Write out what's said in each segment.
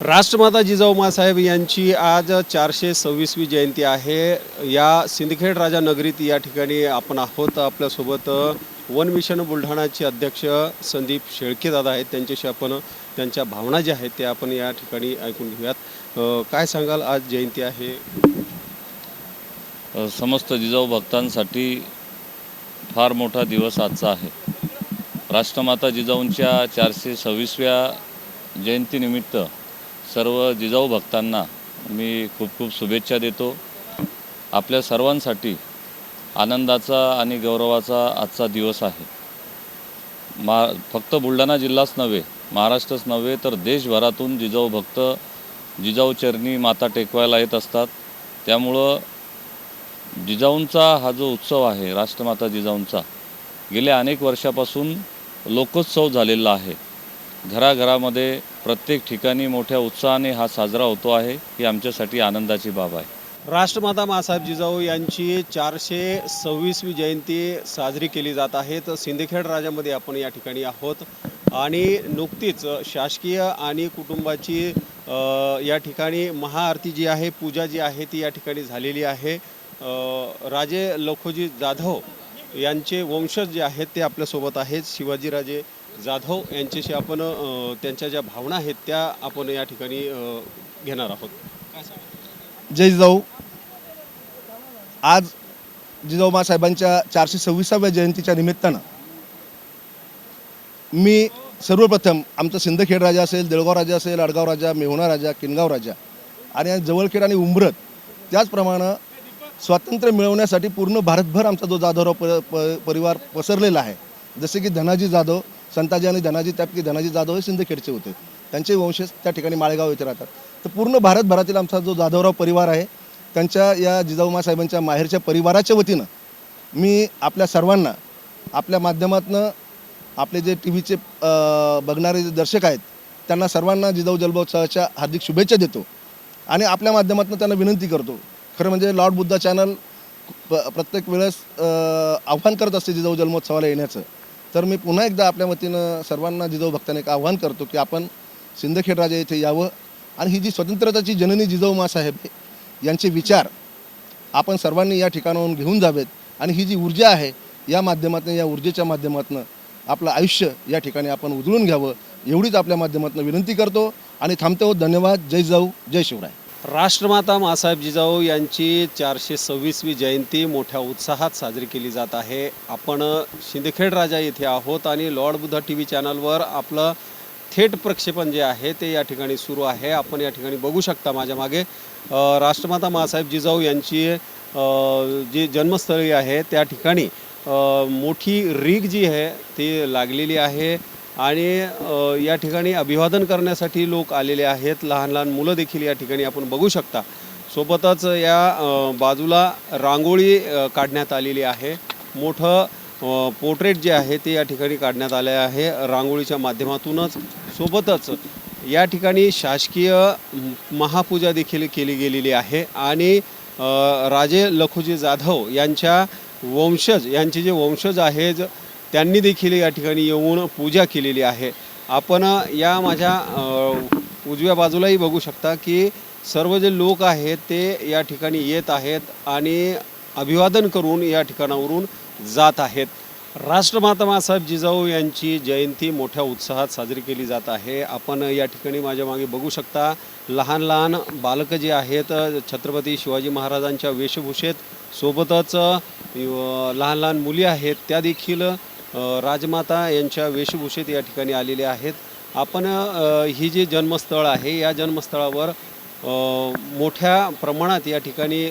राष्ट्रमाता जिजाऊ माँसाहेब यांची आज 426वी जयंती आहे। या सिंदखेड राजा नगरीत या ठिकाणी आपण आहोत। आपल्यासोबत वन मिशन बुलढाणाचे अध्यक्ष संदीप शेळके दादा आहेत। त्यांच्याशी आपण त्यांच्या भावना ज्या आहेत ते आपण या ठिकाणी ऐकून घेऊयात। काय सांगाल, आज जयंती आहे? समस्त जिजाऊ भक्तांसाठी फार मोठा दिवस आजचा आहे। राष्ट्रमाता जिजाऊंच्या 426व्या जयंतीनिमित्त सर्व जिजाऊ भक्तांना मी खूप खूप शुभेच्छा देतो। आपल्या सर्वांसाठी आनंदाचा आणि गौरवाचा आजचा दिवस आहे। फक्त बुलढाणा जिल्हाच नव्हे, महाराष्ट्रच नव्हे तर देशभरातून जिजाऊ भक्त जिजाऊ चरणी माथा टेकवायला येत असतात। त्यामुळं जिजाऊंचा हा जो उत्सव आहे, राष्ट्रमाता जिजाऊंचा, गेल्या अनेक वर्षापासून लोकोत्सव झालेला आहे। घराघरामध्ये प्रत्येक ठिकाणी मोठ्या उत्साहाने हा साजरा होतो आहे। ही आमच्यासाठी आनंदाची बाब आहे। राष्ट्रमाता माँसाहेब जिजाऊ यांची 426वी जयंती साजरी केली जात आहे। तर सिंदखेड राजामध्ये आपण या ठिकाणी आहोत आणि नुकतीच शासकीय आणि कुटुंबाची या ठिकाणी महाआरती जी आहे, पूजा जी आहे ती या ठिकाणी झालेली आहे। राजे लखोजी जाधव यांचे वंशज जे आहेत ते आपल्यासोबत आहेत। शिवाजीराजे जाधव यांच्याशी आपण त्यांच्या ज्या भावना आहेत त्या आपण या ठिकाणी घेणार आहोत। जय जिजाऊ। आज जिजाऊ माँसाहेबांच्या 426व्या जयंतीच्या निमित्तानं मी सर्वप्रथम आमचा सिंदखेड राजा असेल, देऊळगाव राजा असेल, अडगाव राजा, मेहुणा राजा, किनगाव राजा आणि जवळखेड आणि उंबरत, त्याचप्रमाणे स्वातंत्र्य मिळवण्यासाठी पूर्ण भारतभर आमचा जो जाधवराव परिवार पसरलेला आहे। जसे की धनाजी जाधव, संताजी आणि धनाजी, त्यापैकी धनाजी जाधव हे सिंदखेडचे होते, त्यांचे वंशज त्या ठिकाणी माळेगाव येथे राहतात। तर पूर्ण भारतभरातील आमचा जो जाधवराव परिवार आहे, त्यांच्या या जिजाऊ माँसाहेबांच्या माहेरच्या परिवाराच्या वतीनं मी आपल्या सर्वांना आपल्या माध्यमातून आपले जे टी व्हीचे बघणारे जे दर्शक आहेत त्यांना सर्वांना जिजाऊ जन्मोत्सवाच्या हार्दिक शुभेच्छा देतो आणि आपल्या माध्यमातून त्यांना विनंती करतो। खरं म्हणजे लॉर्ड बुद्धा चॅनल प्रत्येक वेळेस आव्हान करत असते जिजाऊ जन्मोत्सवाला येण्याचं। तर मी पुन्हा एकदा आपल्या वतीनं सर्वांना जिजाऊ भक्तांना एक आव्हान करतो की आपण सिंदखेड राजा येथे यावं आणि ही जी स्वतंत्रताची जननी जिजाऊ माँसाहेब यांचे विचार आपण सर्वांनी या ठिकाणाहून घेऊन जावेत आणि ही जी ऊर्जा आहे या माध्यमातून, या ऊर्जेच्या माध्यमातून आपलं आयुष्य या ठिकाणी आपण उजळून घ्यावं, एवढीच आपल्या माध्यमातून विनंती करतो आणि थांबतो। धन्यवाद। जय जिजाऊ, जय शिवराय। राष्ट्रमाता माँसाहेब जिजाऊ यांची 426वी जयंती मोठ्या उत्साहात साजरी केली जात आहे। आपण सिंदखेड राजा येथे आहोत आणि लॉर्ड बुद्धा टी व्ही चॅनलवर आपलं थेट प्रक्षेपण जे आहे ते या ठिकाणी सुरू आहे। आपण या ठिकाणी बघू शकता माझ्या मागे राष्ट्रमाता माँसाहेब जिजाऊ यांची जी जन्मस्थळी आहे त्या ठिकाणी मोठी रीग जी आहे ती लागलेली आहे आणि या ठिकाणी अभिवादन करण्यासाठी लोक आलेले आहेत। लहान लहान मुलं देखील या ठिकाणी आपण बघू शकता। सोबतच या बाजूला रांगोळी काढण्यात आलेली आहे। मोठं पोर्ट्रेट जे आहे ते या ठिकाणी काढण्यात आले आहे रांगोळीच्या माध्यमातूनच। सोबतच या ठिकाणी शासकीय महापूजा देखील केली गेलेली आहे आणि राजे लखोजी जाधव यांच्या वंशज, यांचे जे वंशज आहेत त्यांनी देखील या ठिकाणी येऊन पूजा केलेली आहे। आपण या माझ्या उजव्या बाजूलाही बघू शकता की सर्व जे लोक आहेत ते या ठिकाणी येत आहेत आणि अभिवादन करून या ठिकाणावरून जात आहेत। राष्ट्रमाता माँसाहेब जिजाऊ यांची जयंती मोठ्या उत्साहात साजरी केली जात आहे। आपण या ठिकाणी माझ्या मागे बघू शकता लहान लहान बालकं जे आहेत छत्रपती शिवाजी महाराजांच्या वेशभूषेत, सोबतच लहान लहान मुली आहेत त्या देखील राजमाता यांच्या वेशभूषेत या ठिकाणी आलेले आहेत। आपण ही जी जन्मस्थळ आहे या जन्मस्थळावर मोठ्या प्रमाणात या ठिकाणी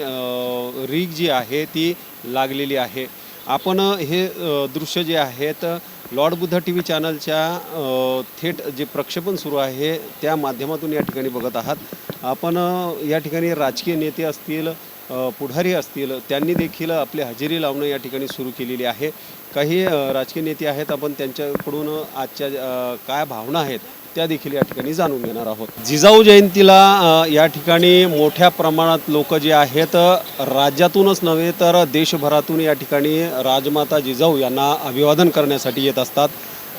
रीग जी आहे ती लागलेली आहे। आपण हे दृश्य जे आहेत लॉर्ड बुद्धा टी व्ही चॅनलच्या थेट जे प्रक्षेपण सुरू आहे त्या माध्यमातून या ठिकाणी बघत आहात। आपण या ठिकाणी राजकीय नेते असतील, पुढारी असतील, त्यांनी देखील आपली हजेरी लावणं या ठिकाणी सुरू केलेली आहे। काही राजकीय नेते आहेत, आपण त्यांच्याकडून आजच्या काय भावना आहेत त्या देखील या ठिकाणी जाणून घेणार आहोत। जिजाऊ जयंतीला या ठिकाणी मोठ्या प्रमाणात लोक जे आहेत राज्यातूनच नव्हे तर देशभरातून या ठिकाणी राजमाता जिजाऊ यांना अभिवादन करण्यासाठी येत असतात।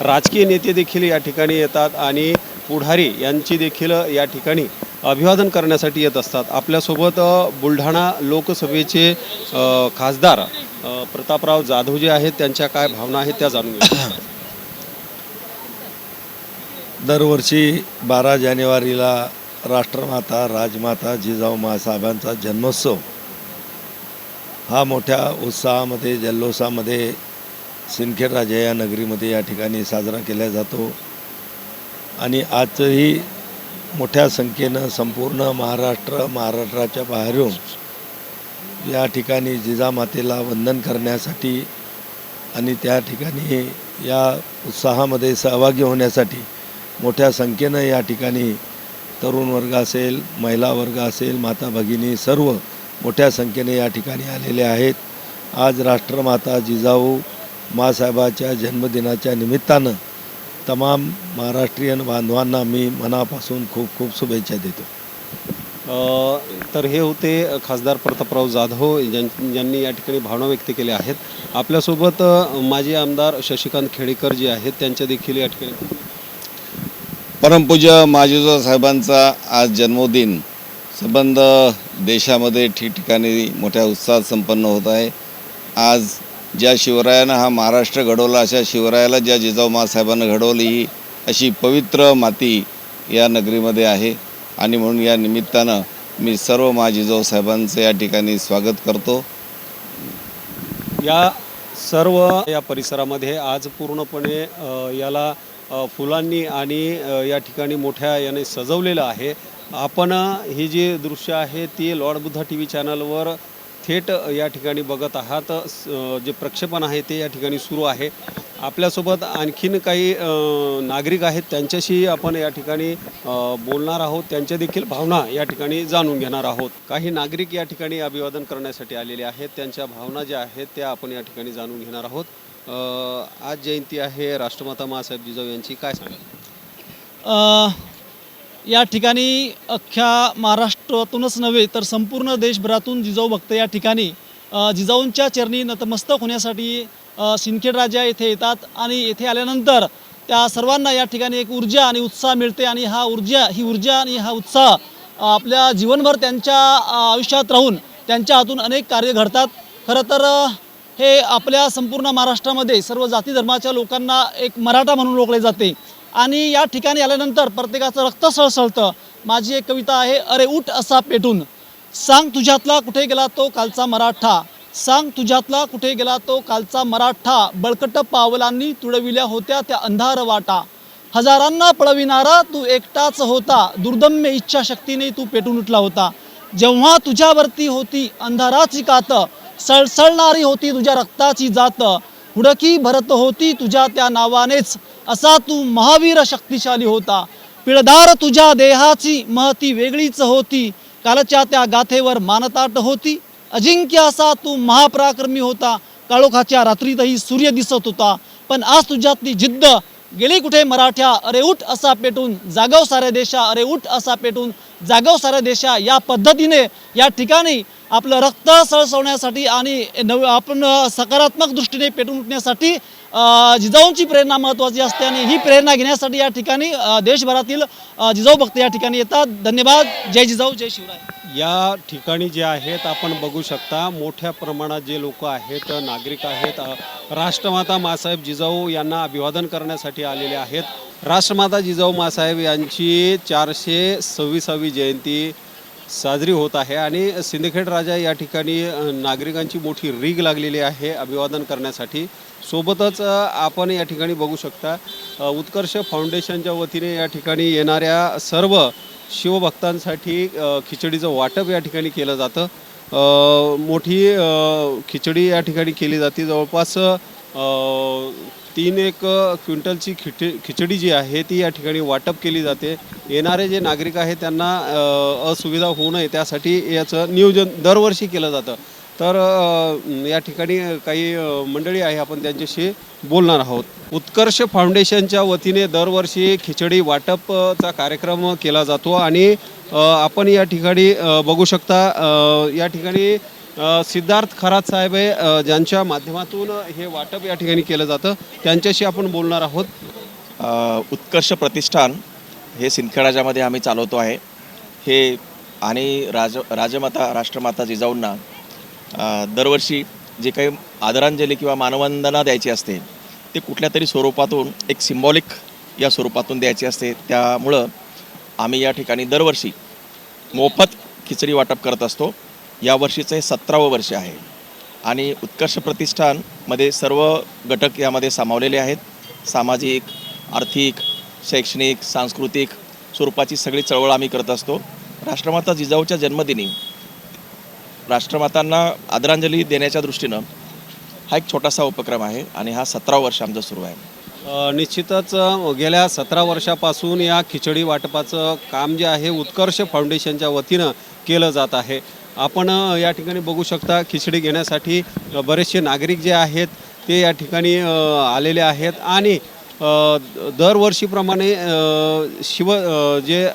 राजकीय नेते देखील या ठिकाणी येतात आणि पुढारी यांची देखील या ठिकाणी अभिवादन करण्यासाठी येत असतात. आपल्यासोबत बुलढाणा लोकसभेचे खासदार प्रतापराव जाधव जे आहेत त्यांच्या काय भावना आहेत त्या जाणून घेऊ. दरवर्षी 12 जानेवारीला राष्ट्रमाता राजमाता जिजाऊ माँसाहेबांचा जन्मोत्सव हा मोठ्या उत्साहामध्ये जल्लोषामध्ये सिंदखेड राजा या नगरीमध्ये या ठिकाणी साजरा केला जातो. आणि आजही मोठ्या संख्येनं संपूर्ण महाराष्ट्राच्या बाहेरून या ठिकाणी जिजामातेला वंदन करण्यासाठी आणि त्या ठिकाणी या उत्साहामध्ये सहभागी होण्यासाठी मोठ्या संख्येनं या ठिकाणी तरुण वर्ग असेल, महिला वर्ग असेल, माता भगिनी सर्व मोठ्या संख्येने या ठिकाणी आलेले आहेत. आज राष्ट्रमाता जिजाऊ माँसाहेबाच्या जन्मदिनाच्या निमित्तानं तमाम महाराष्ट्रीयन बांधवांना मी मनापासून खूप खूप शुभेच्छा देतो. तर हे होते खासदार प्रतापराव जाधव ज्यांनी या ठिकाणी भावना व्यक्त केल्या आहेत. आपल्यासोबत माजी आमदार शशिकांत खेडेकर जे आहेत त्यांच्या देखील या ठिकाणी. परमपूज्य माजिजो साहेबांचा आज जन्मदिन संबंध देशामध्ये ठिकठिकाणी मोठ्या उत्साहात संपन्न होत आहे. आज ज्या शिवरायानं हा महाराष्ट्र घडवला अशा शिवरायाला ज्या जिजाऊ माँसाहेबांनं घडवली ही अशी पवित्र माती या नगरीमध्ये आहे. आणि म्हणून या निमित्तानं मी सर्व जिजाऊ साहेबांचे या ठिकाणी स्वागत करतो. या सर्व या परिसरामध्ये आज पूर्णपणे याला फुलांनी आणि या ठिकाणी मोठ्या याने सजवलेलं आहे. आपण ही जी दृश्य आहे ती लॉर्ड बुद्धा TV चॅनलवर थेट या ठिकाणी बघत आहात. जे प्रक्षेपण आहे ते या ठिकाणी सुरू आहे. आपल्यासोबत आणखीन काही नागरिक आहेत त्यांच्याशी आपण या ठिकाणी बोलणार आहोत. त्यांच्या देखील भावना या ठिकाणी जाणून घेणार आहोत. काही नागरिक या ठिकाणी अभिवादन करण्यासाठी आलेले आहेत. त्यांच्या भावना ज्या आहेत त्या आपण या ठिकाणी जाणून घेणार आहोत. आज जयंती आहे राष्ट्रमाता माँसाहेब जिजाऊ यांची, काय सांगाल? या ठिकाणी अख्ख्या महाराष्ट्रातूनच नव्हे तर संपूर्ण देशभरातून जिजाऊ भक्त या ठिकाणी जिजाऊंच्या चरणी नतमस्तक होण्यासाठी सिंदखेड राजा येथे येतात. आणि येथे आल्यानंतर त्या सर्वांना या ठिकाणी एक ऊर्जा आणि उत्साह मिळते. आणि ही ऊर्जा आणि हा उत्साह आपल्या जीवनभर त्यांच्या आयुष्यात राहून त्यांच्या हातून अनेक कार्य घडतात. खरं तर हे आपल्या संपूर्ण महाराष्ट्रामध्ये सर्व जाती धर्माच्या लोकांना एक मराठा म्हणून ओळखले जाते. आणि या ठिकाणी आल्यानंतर प्रत्येकाचं रक्त सळसळतं. माझी एक कविता आहे, अरे उठ असा पेटून, सांग तुझ्यातला कुठे गेला तो कालचा मराठा, सांग तुझ्यातला कुठे गेला तो कालचा मराठा, बळकट पावलांनी तुडविल्या होत्या त्या अंधार वाटा, हजारांना पळविणारा तू एकटाच होता, दुर्दम्य इच्छाशक्तीने तू पेटून उठला होता. जेव्हा तुझ्यावरती होती अंधाराची कात, सळसळणारी होती तुझ्या रक्ताची जात, हुडकी भरत होती तुझ्या त्या नावानेच, असा तू महावीर शक्तिशाली होता. पिळदार तुझ्या देहाची महती वेगळीच होती, कालच्या त्या गाथेवर मानताट होती. अजिंक्य असा तू महापराक्रमी होता, काळोखाच्या रात्रीतही सूर्य दिसत होता. पण आज तुझ्यातली जिद्द गेली कुठे मराठ्या, अरे उठ असा पेटून, जागव साऱ्या देशा, अरे उठ असा पेटून, जागव साऱ्या देशा. या पद्धतीने या ठिकाणी आपलं रक्त सळसळण्यासाठी आणि आपण सकारात्मक दृष्टीने पेटून उठण्यासाठी जिजाऊंची प्रेरणा महत्त्वाची असते. आणि ही प्रेरणा घेण्यासाठी या ठिकाणी देशभरातील जिजाऊ भक्त या ठिकाणी येतात. धन्यवाद. जय जिजाऊ, जय शिवराय. या ठिकाणी जे आहेत आपण बघू शकता मोठ्या प्रमाणात जे लोक आहेत, नागरिक आहेत, राष्ट्रमाता माँसाहेब जिजाऊ यांना अभिवादन करण्यासाठी आलेले आहेत. राष्ट्रमाता जिजाऊ माँसाहेब यांची 426वी जयंती साजरी होत आहे आणि सिंदखेड राजा या ठिकाणी नागरिकांची मोठी रीग लागलेली आहे अभिवादन करण्यासाठी. सोबतच आपण या ठिकाणी बघू शकता उत्कर्ष फाउंडेशनच्या वतीने या ठिकाणी येणाऱ्या सर्व शिवभक्तांसाठी खिचडीचं वाटप या ठिकाणी केलं जातं. मोठी खिचडी या ठिकाणी केली जाते. जवळपास 3 क्विंटलची खिचडी जी आहे ती या ठिकाणी वाटप केली जाते. येणारे जे नागरिक आहेत त्यांना असुविधा होऊ नये त्यासाठी याचं नियोजन दरवर्षी केलं जातं. तर या ठिकाणी काही मंडळी आहे आपण त्यांच्याशी बोलणार आहोत. उत्कर्ष फाउंडेशनच्या वतीने दरवर्षी खिचडी वाटपचा कार्यक्रम केला जातो आणि आपण या ठिकाणी बघू शकता या ठिकाणी सिद्धार्थ खरात साहेब आहे ज्यांच्या माध्यमातून हे वाटप या ठिकाणी केलं जातं. त्यांच्याशी आपण बोलणार आहोत. उत्कर्ष प्रतिष्ठान हे सिंदखेड आम्ही चालवतो आहे. हे आणि राजमाता राष्ट्रमाता जिजाऊंना दरवर्षी जे काही आदरांजली किंवा मानवंदना द्यायची असते ते कुठल्या तरी स्वरूपातून एक सिम्बॉलिक या स्वरूपातून द्यायची असते. त्यामुळं आम्ही या ठिकाणी दरवर्षी मोफत खिचडी वाटप करत असतो. यावर्षीचं हे 17वं वर्ष आहे आणि उत्कर्ष प्रतिष्ठानमध्ये सर्व घटक यामध्ये सामावलेले आहेत. सामाजिक, आर्थिक, शैक्षणिक, सांस्कृतिक स्वरूपाची सगळी चळवळ आम्ही करत असतो. राष्ट्रमाता जिजाऊच्या जन्मदिनी राष्ट्रमातांना आदरांजली देण्याच्या दृष्टीनं हा एक छोटासा उपक्रम आहे आणि हा 17 वर्ष आमचं सुरू आहे. निश्चितच गेल्या 17 वर्षापासून या खिचडी वाटपाचं काम जे आहे उत्कर्ष फाउंडेशनच्या वतीनं केलं जात आहे. आपण या ठिकाणी बघू शकता खिचडी घेण्यासाठी बरेचसे नागरिक जे आहेत ते या ठिकाणी आलेले आहेत आणि दरवर्षीप्रमाणे जे